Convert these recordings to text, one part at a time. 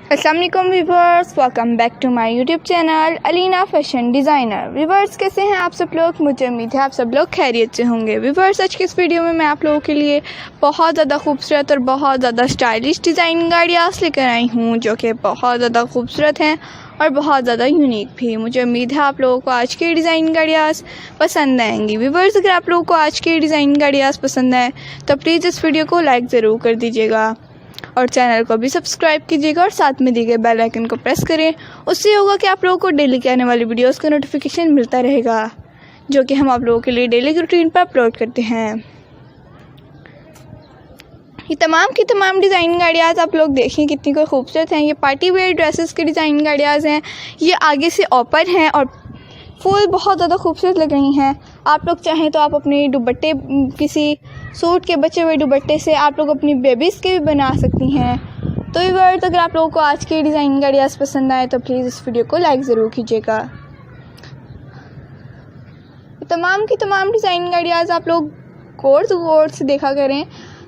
अस्सलाम वालेकुम viewers, welcome back to my YouTube channel Alina fashion designer. Viewers, कैसे हैं आप सब लोग? मुझे उम्मीद है आप सब लोग खैरियत से होंगे। व्यूवर्स, आज के इस वीडियो में मैं आप लोगों के लिए बहुत ज़्यादा खूबसूरत और बहुत ज़्यादा स्टाइलिश डिज़ाइन गाड़ियाँ लेकर आई हूँ, जो कि बहुत ज़्यादा खूबसूरत हैं और बहुत ज़्यादा यूनिक भी। मुझे उम्मीद है आप लोगों को आज की डिज़ाइन गाड़ियाँ पसंद आएंगी। व्यूवर्स, अगर आप लोगों को आज की डिज़ाइन गाड़ियाँ पसंद आए तो प्लीज़ इस वीडियो को लाइक ज़रूर कर दीजिएगा और चैनल को भी सब्सक्राइब कीजिएगा और साथ में दिए गए बेल आइकन को प्रेस करें। उससे होगा कि आप लोगों को डेली के आने वाली वीडियोस का नोटिफिकेशन मिलता रहेगा, जो कि हम आप लोगों के लिए डेली की रूटीन पर अपलोड करते हैं। ये तमाम की तमाम डिज़ाइन गाड़ियाँ आप लोग देखें कितनी कोई खूबसूरत हैं। ये पार्टी वेयर ड्रेसेस की डिज़ाइन गाड़ियाँ हैं। ये आगे से ओपन हैं और फुल बहुत ज़्यादा खूबसूरत लग रही हैं। आप लोग चाहें तो आप अपने दुपट्टे, किसी सूट के बचे हुए दुपट्टे से आप लोग अपनी बेबीज़ के भी बना सकती हैं। तो व्यूअर्स, अगर आप लोगों को आज की डिज़ाइन गाड़ियाँ पसंद आए तो प्लीज़ इस वीडियो को लाइक ज़रूर कीजिएगा। तमाम की तमाम डिज़ाइन गाड़ियाँ आप लोग गौर से देखा करें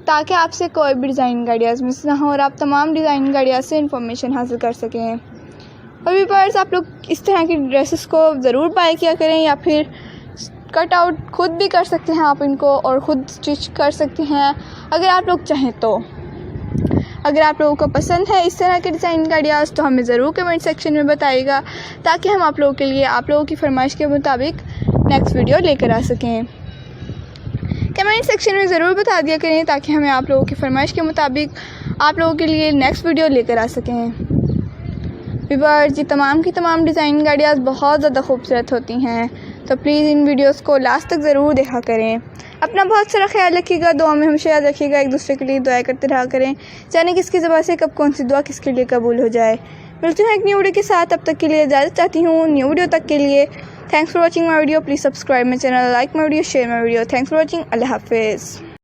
ताकि आपसे कोई भी डिज़ाइन गाड़ियाँ मिस ना हो और आप तमाम डिज़ाइन गाड़ियाँ से इंफॉर्मेशन हासिल कर सकें। और व्यूअर्स, आप लोग इस तरह की ड्रेसेस को ज़रूर बाय किया करें या फिर कट आउट खुद भी कर सकते हैं आप इनको और ख़ुद स्टिच कर सकते हैं अगर आप लोग चाहें तो। अगर आप लोगों को पसंद है इस तरह के डिज़ाइन गाड़ियाँ तो हमें ज़रूर कमेंट सेक्शन में बताइएगा, ताकि हम आप लोगों के लिए आप लोगों की फरमाइश के मुताबिक नेक्स्ट वीडियो लेकर आ सकें। कमेंट सेक्शन में ज़रूर बता दिया करें ताकि हमें आप लोगों की फरमाइश के मुताबिक आप लोगों के लिए नेक्स्ट वीडियो लेकर आ सकें। व्यूअर्स, ये तमाम की तमाम डिज़ाइन गाड़ियाँ बहुत ज़्यादा खूबसूरत होती हैं, तो प्लीज़ इन वीडियोस को लास्ट तक ज़रूर देखा करें। अपना बहुत सारा ख्याल रखिएगा, दुआ में हमेशा याद रखिएगा, एक दूसरे के लिए दुआ करते रहा करें। जाने किसकी ज़बान से कब कौन सी दुआ किसके लिए कबूल हो जाए। मिलते हैं एक न्यू वीडियो के साथ, तब तक के लिए इजाज़त चाहती हूँ। न्यू वीडियो तक के लिए thanks for watching my video. Please subscribe my channel, like my video, share my video. Thanks for watching. अल्लाह हाफिज़।